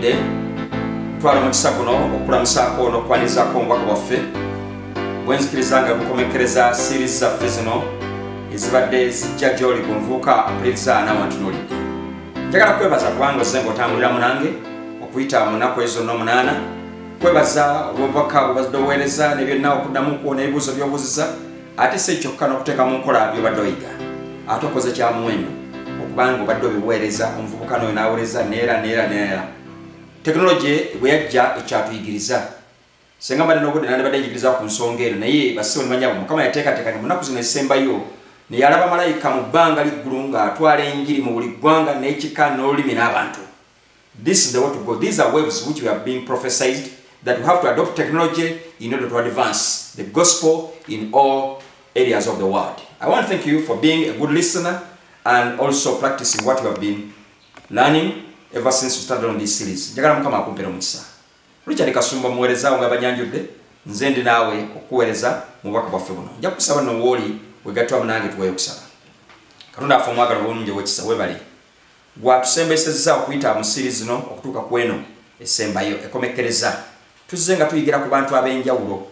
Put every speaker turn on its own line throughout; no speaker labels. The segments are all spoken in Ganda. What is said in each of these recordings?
banjudde twala mu kisa kuno okulamusaako n'okukwanizaako omubaka waffe bwenzikiriza nga bukomekereza series zaffe zino ezibadde zijja gy'oli ku nvuuka apuliriza n'awantunuulidde. Njagala kwebaza kubanga ozze ng'otambulira munange okuyita mu nnaku ezo n'omunaana. Kwebaza obubaka bw'obadde oweereza ne byonna okuddamu kuwona ebibuuzo by'obuuziza ate si kyokka n'okuteeka mu nkola by'obadde oyiga. Ate okoze kya muwendo okubanga obadde obiweereza omuvubuka n'oyo n'aweereza neera. Tekinologi bwe yajja ekyatuyigiriza. Senga mbadde n'obudde nandibadde njigiriza ku nsonga eno naye basibo ne banyabo Mukama yateekateekanya mu nnaku zino ezisembayo ne yalaba malayika mu bbanga liggulu ng'atwala enjiri mu buli ggwanga n'ekika n'olulimi n'abantu. This is the way to go. These are waves which we have been prophesied that we have to adopt technology in order to advance the gospel in all areas of the world. I want to thank you for being a good listener and also practicing what you have been learning ever since we started on this series. Njagala Mukama akumpere omukisa. Richard Kasumba muweereza nga banyanjudde nze ndi naawe okuweereza mu bubaka bwaffe buno. Nja kusaba no wooli wegattwa munange tuweeyo okusaba. Katonda affe omwagala obulungi ow'ekisa weebale. Bw'atusembesezza okuyita mu series zino okutuuka ku eno esembayo ekomekereza. Tuzze nga tuyigira ku bantu ab'enjawulo.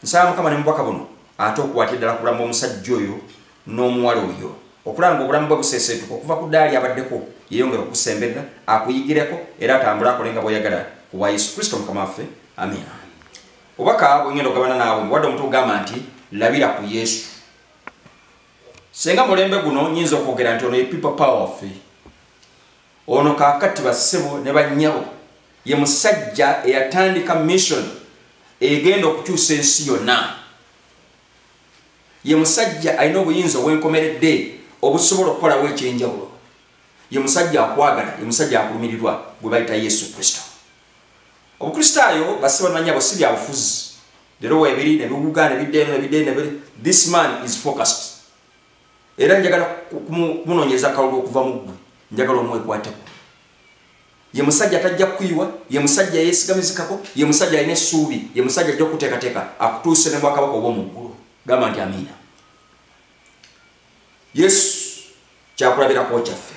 Nsaba Mukama ne mubaka buno ate okuwaatira ddala kulamba omusajja oyo n'omuwala oyo okulanga obulamu bwe buseeseetuka okuva ku ddaali abaddeko yeeyongera okukusembera akuyigireko era atambule akolenga bw'oyagala ku bwa Yesu Kristo Mukama waffe. Amiina. Obubaka bwe ngenda ogabana naawe muwadde omuntu ogamba nti labira ku Yesu. Senga mulembe guno nnyinza okwogera nti ono ye people power waffe. Ono kaakati bassebo ne bannyabo ye musajja eyatandika mission egenda okukyusa ensi yonna. Ye musajja alina obuyinza obwenkomeredde obusobola okukolawo ekyenjawulo. Ye musajja akwagala, ye musajja akulumirirwa gwe bayita Yesu Kristo. Obukristaayo bassebo nanyabo si bya bufuzi. Leero weebiri ne biwuga ne biddeeno. This man is focused. Era njagala kumunoonyeza kalulu okuva mu ggwe. Njagala omwekwateko. Ye musajja tajja kuyiwa, ye musajja yeesigamizikako, ye musajja alina essuubi, ye musajja ajja okuteekateeka akutuuse ne bwakabaka obw'omu ggulu. Gamba nti amiina. Yesu kyakulabirako kyaffe.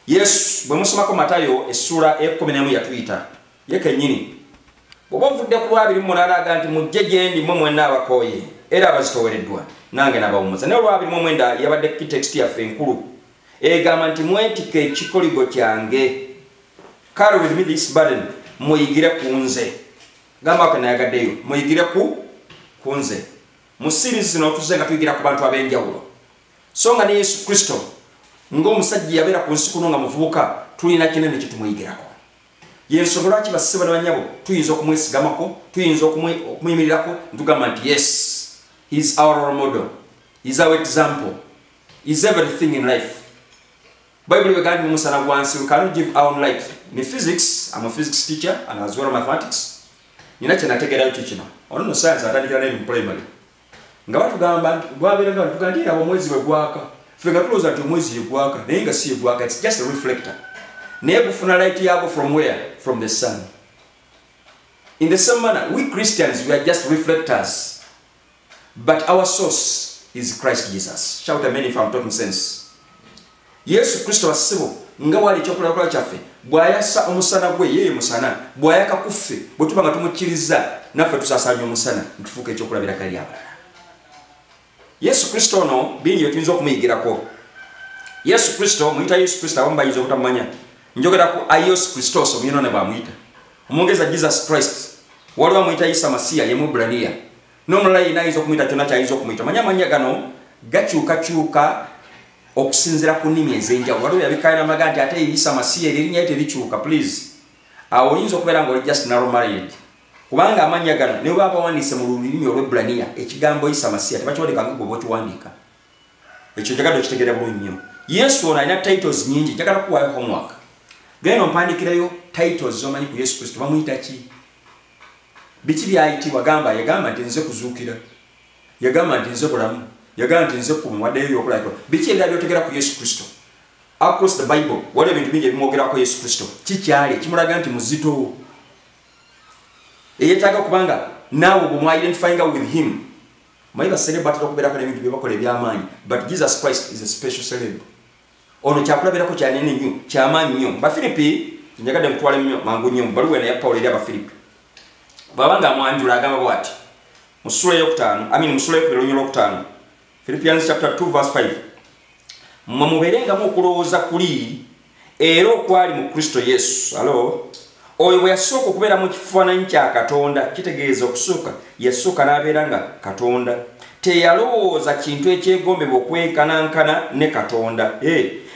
Yesu bwe musomako Matayo essula 11 yatuyita ye kennyini bw'oba ovudde ku 28 aga nti mujje gye ndi mmwe mwenna abakooye era abazitoowereddwa nange nabawummuza. Naye 29 yabadde kitext yaffe enkulu egamba nti mwetike ekikoligo kyange. Carry with me this burden. Muyigire ku nze. Gamba ko nayagaddeyo muyigire ku nze. Mu series zino tuzze nga tuyigira ku bantu ab'enjawulo. So nga ne Yesu Kristo ng'omusajja yabeera ku nsi kuno nga muvubuka tulina kinene kye tumuyigirako. Y'ensonga lwaki bassebo ne bannyabo tuyinza okumwesigamako, tuyinza okumuyimirirako ntugamba nti yes, he is our role model, he is our example, he is everything in life. Bible wegandi mu musana gwansi, we cannot give our own light. In physics, I'm a physics teacher and as well as mathematics. Nina kye nategeerayo kikino. Ono no science atandikira ne mu primary. Nga batugamba bwabeeranga batugamba nti omwezi bwe gwaka. Ffe nga tulowooza nti omwezi ye gwaka naye nga si ye gwaka. It's just a reflector. Naye gufuna light yago from where? From the sun. In the same manner, we Christians, we are just reflectors. But our source is Christ Jesus. Shout amen if I'm talking sense. Yesu Kristo wasibo nga wali ekyokulabula kyaffe bw'ayasa omusana gwe yeye musana bw'ayaka kuffe bwe tuba nga tumukkiriza naffe tusasaanya omusana ntufuuka ekyokulabira kali abalala. Yesu Kristo ono bingi bye tuyinza okumuyigirako. Yesu Kristo muyita Yesu Kristo abamu bayinza obutamumanya. Njogera ku Ayos Christos omuyino ne bamuyita. Omwongeza Jesus Christ. Waliwo amuyita Isa Masiya ye Mwebbulaniya. N'omulala yenna ayinza okumuyita kyonna kyayinza okumuyita. Manya amanya gano gakyukakyuka okusinzira ku nnimi ez'enjawulo. Waliwo yabikaayana amaga nti ate Isa Masiya erinnya lye terikyuka please. Awo oyinza okubeera ng'oli just narrow minded. Kubanga amanya gano ne bw'aba wandiise mu lulimi olw'Ebbulaniya ekigambo Isa Masiya tebakiwandiika nga gwe bw'okiwandiika. Ekyo njagala okitegeera bulungi nnyo. Yesu ono alina titles nnyingi. Njagala kuwaayo homework. Genda ompandiikirayo titles z'omanyi ku Yesu Kristo bamuyita ki? Biki byayitibwa? Yagamba nti nze kuzuukira. Yagamba nti nze bulamu. Yagamba nti nze kkumu waddeyo ebyokulabirwa. Biki ebirala by'otegera ku Yesu Kristo? Across the Bible waliwo ebintu bingi ebimwogerako Yesu Kristo. Kikyali kimulaga nti muzito. Eyeetaaga kubanga naawe bwe mwa-identifyinga with him. Manyi baseleb batera okubeerako n'ebintu bye bakola eby'amaanyi. But Jesus Christ is a special celeb. Ono kyakulabirako kyanene nnyo, kyamaanyi nnyo. Bafilipi nyagadde mutwale mangu nnyo baluwa ya Paulo eri Abafilipi babanga amwanjula agamba bwati mu sura y'okutaano mu sura y'okutaano Philippians chapter 2 verse 5 mubeerengamu okulowooza kuli era okwali mu Kristo Yesu oyo bwe yasooka okubeera mu kifaananyi kya Katonda kitegeeza okusooka yasooka n'abeera nga Katonda teyalowooza kintu ekyegombebwa okwekanankana ne Katonda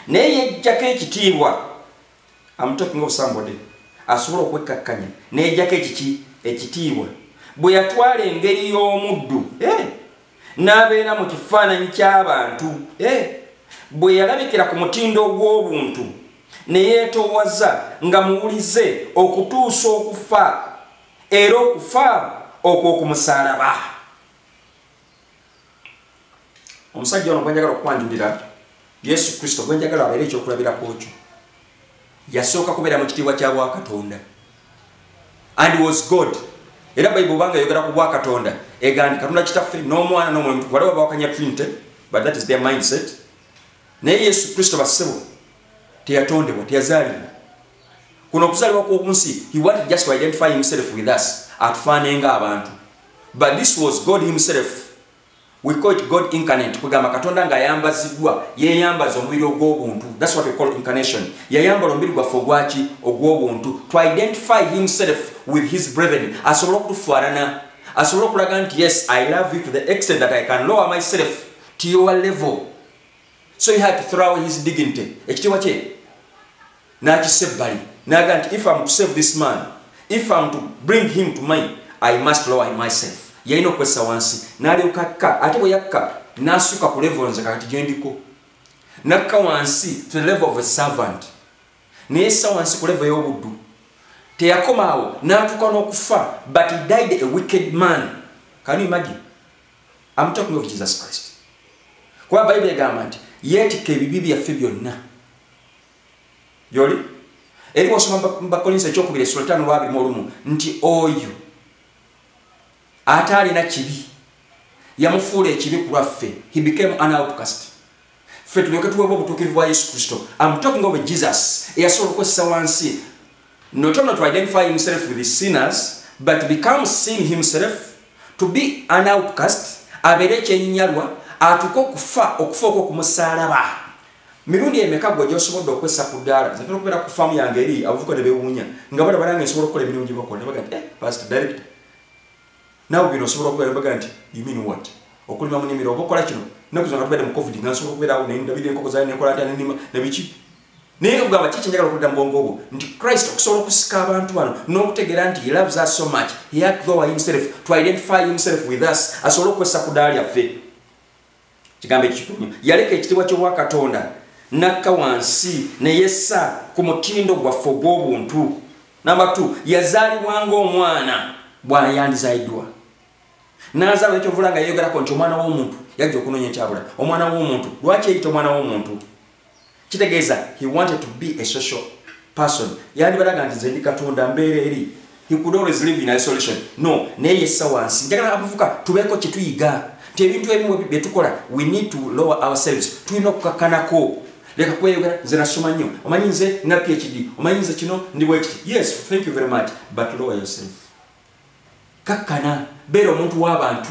naye yejjako ekitiibwa I'm talking of somebody asobola okwekkakkanya n'ejjako ekitiibwa bwe yatwala engeri y'omuddu n'abeera mu kifaananyi ky'abantu bwe yalabikira ku mutindo ogw'obuntu ne yeetoowaza nga muwulize okutuusa okufa era okufa okw'okumusalaba. Omusajja ono gwenjagala okwanjulira Yesu Kristo gwenjagala abeere ekyokulabirako kyo yasooka kubeera mu kitiibwa kya Bwakatonda and was God. Era Bible banga yogera ku Bwakatonda egandi Katonda kitaffe n'omwana n'omwoyo waliwo bawakanya Trinity but that is their mindset. Naye Yesu Kristo basebo teyatondebwa teyazaalibwa kuno okuzaalibwa kw'okunsi he wanted just to identify himself with us atufaanenga abantu but this was God himself. We call it God incarnate kugamba Katonda nga yambaziddwa yeyambaza omubiri ogw'obuntu. That's what we call incarnation. Yayambala omubiri gwaffe ogwaki ogw'obuntu to identify himself with his brethren. Asobola okutufaanana asobola okulaga nti yes I love you to the extent that I can lower myself to your level. So he had to throw his dignity. Ekitiibwa kye n'akissa ebbali n'aga nti if I'm to save this man, if I'm to bring him to me, I must lower myself. Yalina okwessa wansi n'alyoka akka ate bwe yakka n'assuka ku level nze kakati gye ndiko n'akka wansi to the level of a servant n'eyessa wansi ku level y'obuddu teyakoma awo n'atuuka n'okufa but he died a wicked man. Can you imagine? I'm talking of Jesus Christ. Kuba Bible egamba nti yeetikka ebibi byaffe byonna gy'oli eri bw'osoma mu Bakolinso ekyokubiri essula 5:21 nti oyo ate alina kibi yamufuula ekibi ku lwaffe. He became an outcast. Ffe tulyoke tuweebwa obutuukirivu bwa Yesu Kristo. I'm talking of Jesus eyasobola okwessa wansi not only to identify himself with the sinners but to become sin himself, to be an outcast, abeere ekyennyalwa atuuke okufa okw'okumusalaba. Mirundi emeka gwe gy'osobodde okwessa ku ddaala nze okubeera ku faamu yange eri abavubuka ne beewuunya nga bala balanga nsobola okukola emirimu gye bakola ne baga nti pastor director nawe bino osobola okubeera baga nti you mean what okulima mu nnimiro oba okola kino naku zonga tubeere mu covid nga nsobola okubeera awo nendabira enkoko zayo nekola atya nenima ne biki naye okugamba kiki njagala okulidda mu bwongo obwo nti Christ okusobola okusika abantu bano n'okutegeera nti he loves us so much he had to lower himself to identify himself with us asobole okwessa ku ddaala lyaffe. Kigambo ekikulu yaleka ekitiibwa ky'Obwakatonda n'akka wansi ne yessa ku mutindo gwaffe ogw'obuntu. Number 2 yazaalibwa ng'omwana bw'ayandizaayiddwa n'azaalwa ekyovula nga yeeyogerako nti omwana w'omuntu yajja okunoonya ekyabula. Omwana w'omuntu lwaki eyita omwana w'omuntu? Kitegeeza he wanted to be a social person. Yandibalaga nti nze ndi Katonda mbeera eri. He could always live in isolation. No, naye yessa wansi. Njagala abavuka tubeeko kye tuyiga nti ebintu ebimu bye tukola we need to lower ourselves. Tulina okukakkanako. Leka kweyogera nze nasoma nnyo omanyi nze nga PhD omanyi nze kino ndi bwe kiti. Yes, thank you very much but lower yourself. Kakkana beera omuntu w'abantu.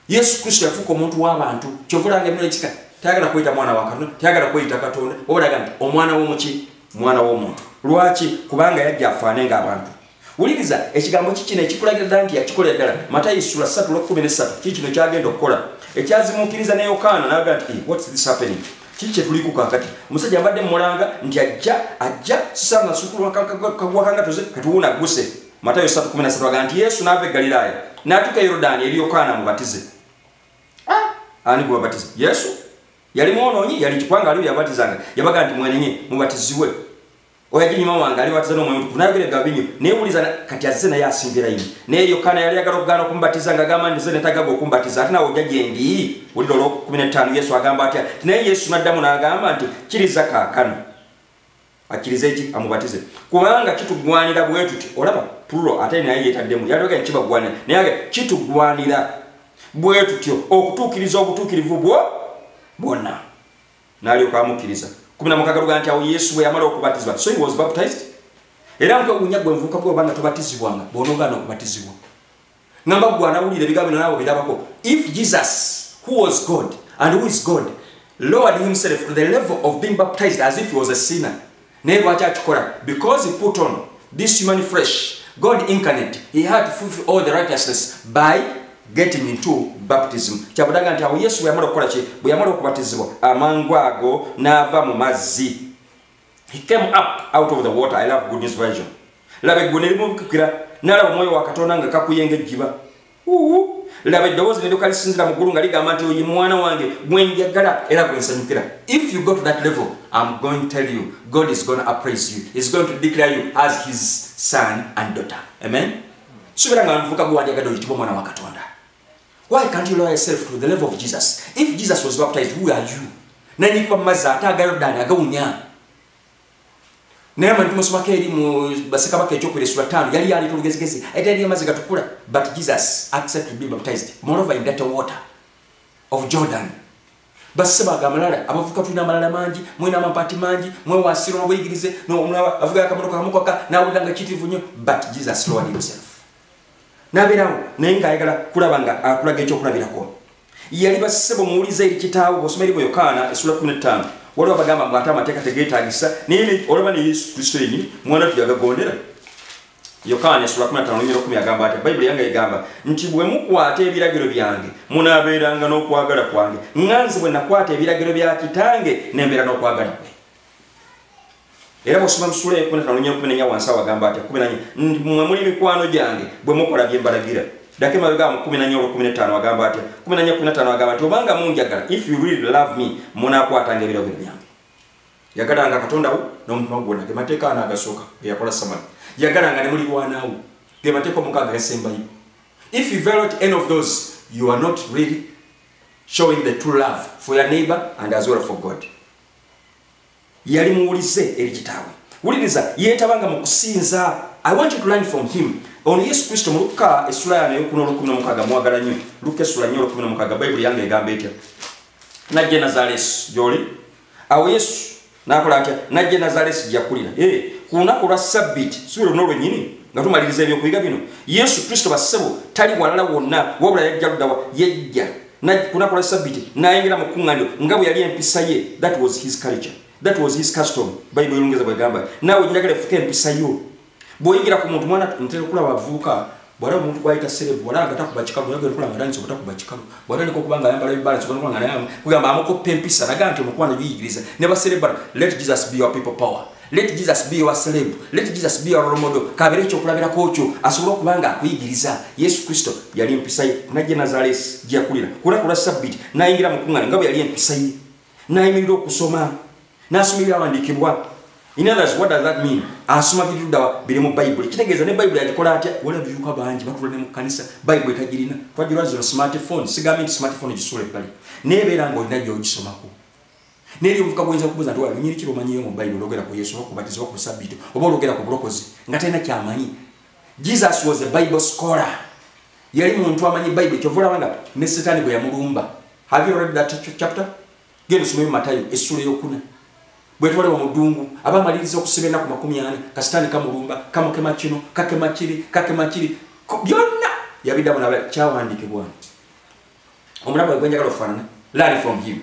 Yesu Kristo yafuuka omuntu w'abantu kyovulanga ebintu ekika tayagala kweyita mwana wa Katonda tayagala kweyita Katonda obulaga nti omwana w'omuki mwana w'omuntu. Lwaki? Kubanga yajja afaane ng'abantu. Wuliriza ekigambo kikino ekikulagira ddala nti yakikolera ddala Matayo 3:13 kikino kyagenda okukola ekyazimuukiriza ne Yokaana n'aga nti what's this happening? Kiki kye tuliku kakati? Omusajja abadde mulanga nti ajja sisanga sukulu kagwakangatoze katuwuna guse. Matayo 3:13 aga nti Yesu n'ava e Galiraaya n'atuuka Yorodaani eri Yokaana amubatize. Ani gwe bapatize? Yesu yali mwonoonyi yali kikwanga aliyo yabatizanga yabaga nti mwenenye mubatizibwe oyaginyuma wange alibatiza n'omwoyo mutukuvu n'ayogerera binyo naye wuliza kati azze naye asingira ino naye Yokaana yali ayagala okugaana okumbatiza ng'agamba nti nze netagaga okumbatiza ate nawe ojja gye ndi wulira olw'okumi yesu agamba atya naye Yesu n'addamu n'agamba nti kiriza kaakano akkiriza eki amubatize kubanga kitugwanira bwe tuti olaba pulo ate naye yeetaddemu yalioga nkibagwanira naye kitugwanira bwe tutyo okutuukiriza obutuukirivu bwonna n'alyoka amukkiriza 16 luga nti awo Yesu bwe yamala okubatizibwa, so he was baptized. Era mpe unyagwe mvuka bwo banga tobatizibwanga bonogaana okubatizibwa. Ngamba gwana ulire bigambo nabo birabako. If Jesus, who was God and who is God, lowered himself to the level of being baptized as if he was a sinner, because he put on this human flesh, God incarnate, he had to fulfill all the righteousness by getting into baptism. Chabudanga nti awo Yesu yamala okukola ki bwe yamala okubatizibwa amangu ago n'ava mu mazzi. He came up out of the water. I love Good News Version. Labe gune limukira nalaba omwoyo wa Katonda nga kakuyenga ejjiba. Labe eddoboozi ne likalisinzira mu ggulu nga ligamba nti oyo mwana wange gwe njagala era gwe nsanyukira. If you go to that level, I'm going to tell you, God is going to appraise you. He's going to declare you as his son and daughter. Amen? Subira nga mvuka gwe wanjagala oyitibwa mwana wa Katonda. Why can't you lower yourself to the level of Jesus? If Jesus was baptized, who are you? Nanyikuba maza ate agayodani agawunya. Nema ntumusoma keri mu baseka bake ekyo kwesura 5 yali yali tulugezigezi etali amazi gatukula, but Jesus accepted to be baptized moreover in that water of Jordan. Baseba gamalala abavuka tulina amalala mangi mwina amapati mangi mwe wasiro obuyigirize no omulaba avuga akamotoka kamukoka na ulanga kitivu nnyo, but Jesus lowered himself. Nabirawo naye nga ayagala kulabanga akulaga ekyo kulabirako. Yali basebo muwuliza eri kitaawo bosomeri mu Yokaana esura 15 waliwo bagamba mwata amateeka tegeetaagisa naye olaba ne Yesu Kristo yennyini mwana tuyagagondera. Yokaana esura 15:10 agamba ati Bayibuli yange egamba nti bwe mukwata ebiragiro byange munaabeeranga n'okwagala kwange nganze bwe nakwata ebiragiro bya kitange nembeera n'okwagala kwe. Era bw'osoma mu sura 15:14 wansi awo agamba ati 14 nti mmwe muli mikwano gyange bwe mukola bye mbalagira. Dake mabega mu 14:15 agamba ati 14:15 agamba ati obanga munjagala, if you really love me munaakwatanga ebiragiro byange. Yagalanga Katonda wo n'omutima gwonna ge mateeka anaagasooka ge yakola Samali. Yagalanga ne mulirwanaawo ge mateeka omukaaga gasembayo. If you violate any of those, you are not really showing the true love for your neighbor and as well for God. Yali muwulize eri kitaawe. Wuliriza yeetabanga mu kusinza. I want you to learn from him. On Yesu Kristo mu Luka esura ya 9:16 mwagala nnyo. Luka esura 9:16 Bayibuli yange egamba etya. Najje Nazaresi gy'oli. Awo Yesu n'akola atya najje Nazaresi gy'akulira. Ku lunaku lwa Ssabbiiti si lwe luno lwennyini nga tumaliriza ebyokuyiga bino. Yesu Kristo bassebo tali walala wonna wabula yajja luddawa yejja. Ku lunaku lwa Ssabbiiti n'ayingira mu kkuŋŋaaniro nga bwe yali empisa ye. That was his culture. That was his custom. Bayibuli erungereza bw'egamba naawe njagala efuka empisa yo. Bw'oyigira ku muntu mwana ntera okulaba avuuka bw'alaba omuntu gwayita serebu bw'alaba takuba kikalu yagala okulaba nga ndanyisa obutakuba kikalu bw'atandika okuba nga ayambala ebibalance okulaba nga naye kugamba amukoppa empisa nagaa nti omukwano biyigiriza ne baserebala. Let Jesus be your people power. Let Jesus be your celeb. Let Jesus be your role model. Kabeere ekyokulabirako kyo asobole okuba nga akuyigiriza. Yesu Kristo yali empisa ye. Najje Nazaresi gy'akulira ku lunaku lwa Ssabbiiti n'ayingira mu kkuŋŋaaniro nga bwe yali empisa ye n'ayimirira okusoma n'asoma ebyawandiikibwa. In others, what does that mean? Asoma birudawa biri mu Bayibuli. Kitegeeza ne Bayibuli agikola atya? Wala bivuka bangi batula ne mu kanisa. Bayibuli tagirina. Twagirwa zino smartphone. Sigambe nti smartphone gisula ebbali. Nebeera ng'olina gy'ogisomako. Neri ovuka bwenza kubuuza nti wali nyiri kiro omanyiyo mu Bayibuli olwogera ku Yesu okubatizibwa ku Ssabbiiti oba olwogera ku bulokozi nga talina kyamanyi. Jesus was a Bible scholar. Yali muntu amanyi Bayibuli kyova olaba nga ne Setaani bwe yamulumba. Have you read that chapter? Genda osome mu Matayo essula ey'okuna. Bwetwale wa mudungu abamaliriza okusiba ennaku 40 kasitaani kamulumba kamukema kino kakema kiri byonna yabiddamu naba kyawandiikibwa nti omulaba we gwenjagala okufaanana. Learn from him.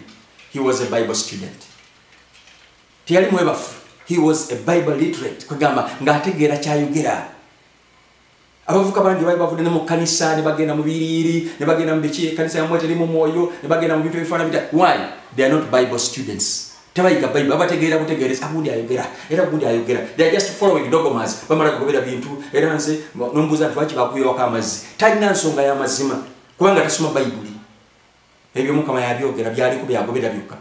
He was a Bible student. Teyali mwebafu. He was a Bible literate. Kwegamba ng'ategeera kyayogera. Abavuka bangi bali bavudde ne mu kanisa ne bagenda mu biriiri ne bagenda mu biki kanisa yamwe terimu mwoyo ne bagenda mu bintu ebifaana bita. Why? They are not Bible students. Tabayiga Bible abategeera butegeereza abundi ayogera era bundi ayogera. They are just following dogmas. Bamala kugobera bintu era nze nombuuza nti lwaki bakuyeewako amazzi. Talina nsonga y'amazima kubanga tasoma Bayibuli. Ebyo Mukama yabyogera byaliko byagobera byokka.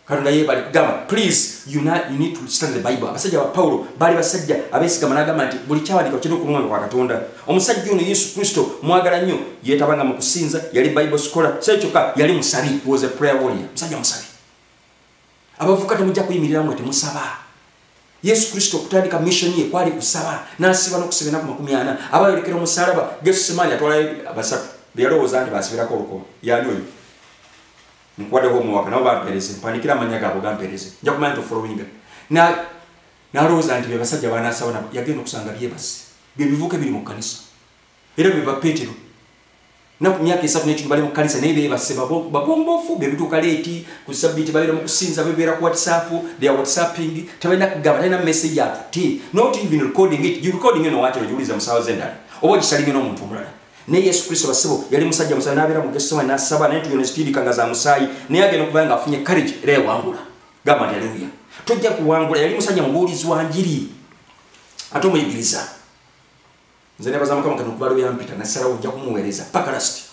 Katonda yeebale kugamba please you need to study the Bible. Abasajja ba Paulo baali basajja abeesigama n'agamba nti buli kyawandiika kirina okulungamya kwa Katonda. Omusajja ono Yesu Kristo mwagala nnyo yeetabanga mu kusinza yali Bible scholar. So kyokka yali musabi. He was a prayer warrior. Musajja musabi. Abavuka temujja kuyimirira mwe temusaba. Yesu Kristo okutandika mission ye kwali kusaba n'asiba n'okusiba ennaku 40 abayolekera omusalaba Getsemani atwala abasatu beyalowooza nti basibirako olukoma yani oyo nkwade homework nabo bampereze mpanikira amanya gabo gampereze nja kumanya to following na roza anti basajja banasaba yagenda kusanga byebase bivuke biri mu kanisa era biba Petero na kumyaka esatu n'ekintu bali mu kanisa naye bebase babombofu bebituuka leeti ku sabbiiti babeera mu kusinza bebeera ku WhatsApp they are WhatsApping tebalina kugamba talina message yatuti not even recording it you recording eno waakiro giwuliza musawo zendala oba ogisalinga n'omuntu omulala ne Yesu Kristo basebo yali musajja musayi n'abeera mu Getsemane n'asaba naye tuyona zitiirikanga za musaayi naye agenda okuba nga afunye courage era yawangula gamba nti haleluya tojja kuwangula yali musajja mubuulizi wa njiri ate omuyigiriza nze nebaza Mukama kano okuva lwe yampita nasalawo ojja kumuweereza paka last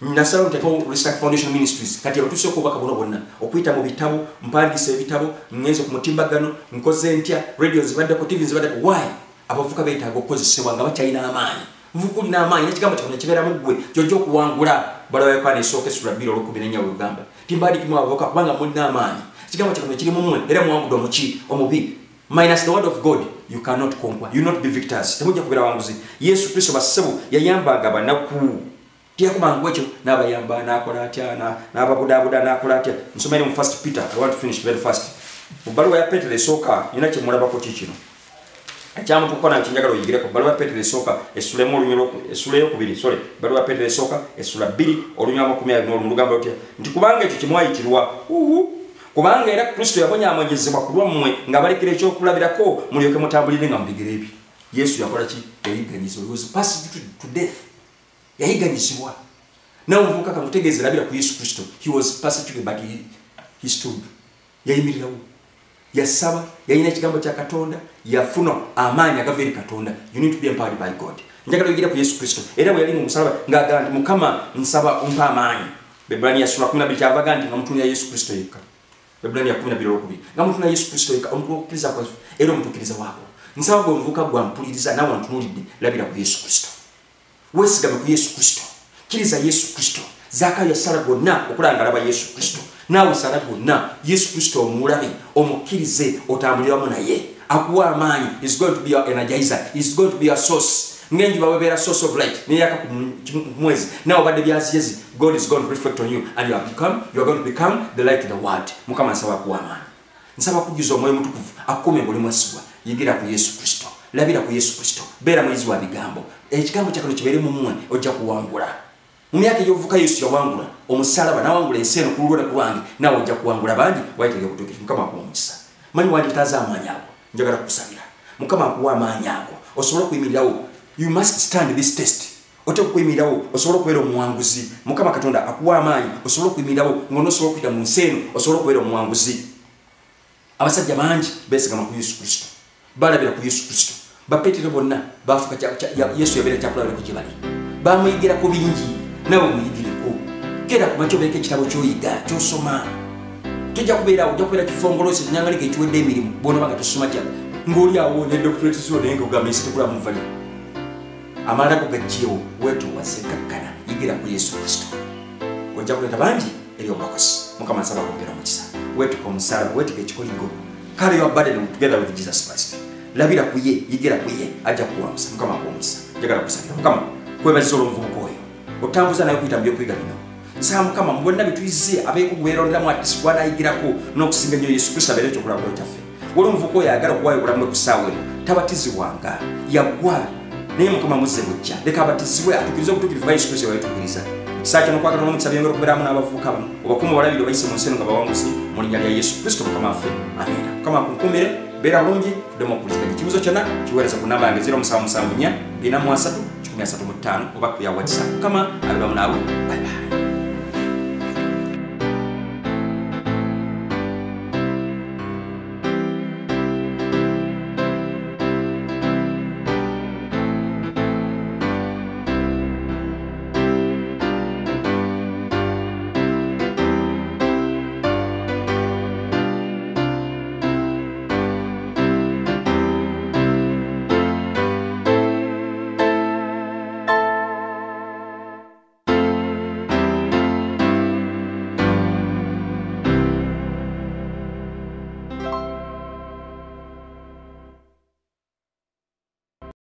nasalawo nteekawo Restart Foundation Ministries kati abatuuse okubaka buno bonna okuyita mu bitabo mpandiisa ebitabo ngenze ku mutimbagano nkoze ntya radio zibaddeko TV zibaddeko why abavuka beetaaga okukozesebwa nga bakyalina amaanyi mvukulina amaanyi n'ekigambo kino kibeera mu ggwe gyojja okuwangula balabayokwana esooka essula 2:14 bwegamba timbadikimu abavuka kubanga mulina amaanyi ekigambo kino kiri mu mmwe era muwangudde omuki omubi minus the word of God you cannot conquer you not be victors temujja kubeera wanguzi Yesu Kristo basebo yayambanga banaku tiyakumanga ekyo n'abayamba n'akola atya n'ababudaabuda n'akola atya nsomere mu 1 Peter I want to finish very fast mu bbaluwa ya Petero esooka nina kye mulabako kikino ekyamutukona kinjagala oyigireko bbaluwa ya Petero esooka essula eyokubiri bbaluwa ya Petero esooka essula 2 olunywa 20 mu lugamba lutya nti kubanga ekyo kimwayitirwa kubanga era Kristo yabonyaamonyezebwa ku lwammwe nga balekera ekyokulabirako mulyoke mutambulire nga mubigere ebyo Yesu yakola ki yayiganyizibwa he was passed to death yayiganyizibwa nawe omuvubuka kamutegeeza labira ku Yesu Kristo he was persecuted but he stood yayimirirawo yasaba yalina ekigambo kya Katonda yafuna amaanyi agava eri Katonda you need to be empowered by God njagala oyigire ku Yesu Kristo era bwe yali mu musalaba ng'agamba nti Mukama nsaba umpa amaanyi Bebrania sura 12 kyavaga nti nga mutunula Yesu Kristo yekka Bebrania 12:2 nga mutunula Yesu Kristo yekka omuntu okukkiriza kwa era omutuukiriza waako nsaba gwe omuvubuka gwampuliriza nawe wantunulidde labira ku Yesu Kristo weesigame ku Yesu Kristo kiriza Yesu Kristo Zakayo yasala gonna okulanga alaba Yesu Kristo nawe sala gonna Yesu Kristo omulabe omukkirize otambuliramu naye akuwa amaanyi is going to be your energizer is going to be your source ngenjuba webeera source of light neyaka ku mwezi nawe badde byaziyezi God is going to reflect on you and you are going to become the light of the world Mukama nsaba akuwa amaanyi nsaba kujjuza omwoyo mutukuvu akuume ng'oli mwesigwa yigira ku Yesu Kristo labira ku Yesu Kristo beera muyizi wa bigambo ekigambo kyakano kibeere mu mmwe ojja kuwangula mu myaka egy'obuvuka Yesu yawangula omusalaba n'awangula ensi eno ku lulwo lwange nawe ojja kuwangula bangi wayitiriza butuukirivu Mukama akuwa omukisa manyi wanditaaza amaanyi ago njagala kukusabira Mukama akuwa amaanyi ago osobole okuyimirirawo you must stand this test ote okuyimirirawo osobole okubeera omuwanguzi Mukama Katonda akuwa amaanyi osobole okuyimirirawo ng'onosobola okuyita mu nsi eno osobole okubeera omuwanguzi abasajja bangi beesigama ku Yesu Kristo balabira ku Yesu Kristo bapetero bonna bafuka Yesu yabeera kyakulabirako gye bali bamuyigirako bingi nawe muyigireko kera ku makyo beereko ekitabo ky'oyiga ky'osoma tojja kubeerawo ojja kubeera kifongoloosi enyangalika ekiwedde emirimu bw'onaba nga tosoma kya ng'oli awo ne doctorate zo naye ng'ogamba ensi tekulamu vali amalako gajjewo weetowase kakkana yigira ku Yesu Kristo ojja kuleeta bangi eri obulokozi Mukama nsaba kwongera omukisa weetuka omusalaba weetuka ekikoligo carry your burden together with Jesus Christ labira ku ye yigira ku ye ajja kuwambusa Mukama akuwa omukisa njagala kusabira Mukama kwebaziza olw'omuvubuka oyo otambuza naye okuyita mu by'okwiga bino nsaba Mukama mu bonna bituyize abeekuguweeronderamu atisi gwanayigirako n'okusinga nnyo Yesu Kristo abeere ekyokulabula kyaffe wali omuvubuka oyo ayagala okuwaayo obulamu bwe ku ssaawa eno tabatizibwanga yagwa naye Mukama muzze bujja leka abatizibwe atukirize obutuukirivu bwa Yesu Kristo bweyetukiriza ekisaa kino okwagala n'omukisa byongera okubeeramu n'abavubuka bano obakuuma obalabire obayise mu nsi eno nga bawanguzi mu linnya lya Yesu Kristo Mukama waffe amiina Mukama akunkuumire beera bulungi tuddemu okuwuliziganya ekibuzo kyonna kiweereza ku namba yange 0774 433 135 oba ku ya WhatsApp Mukama abebamu naawe bye bye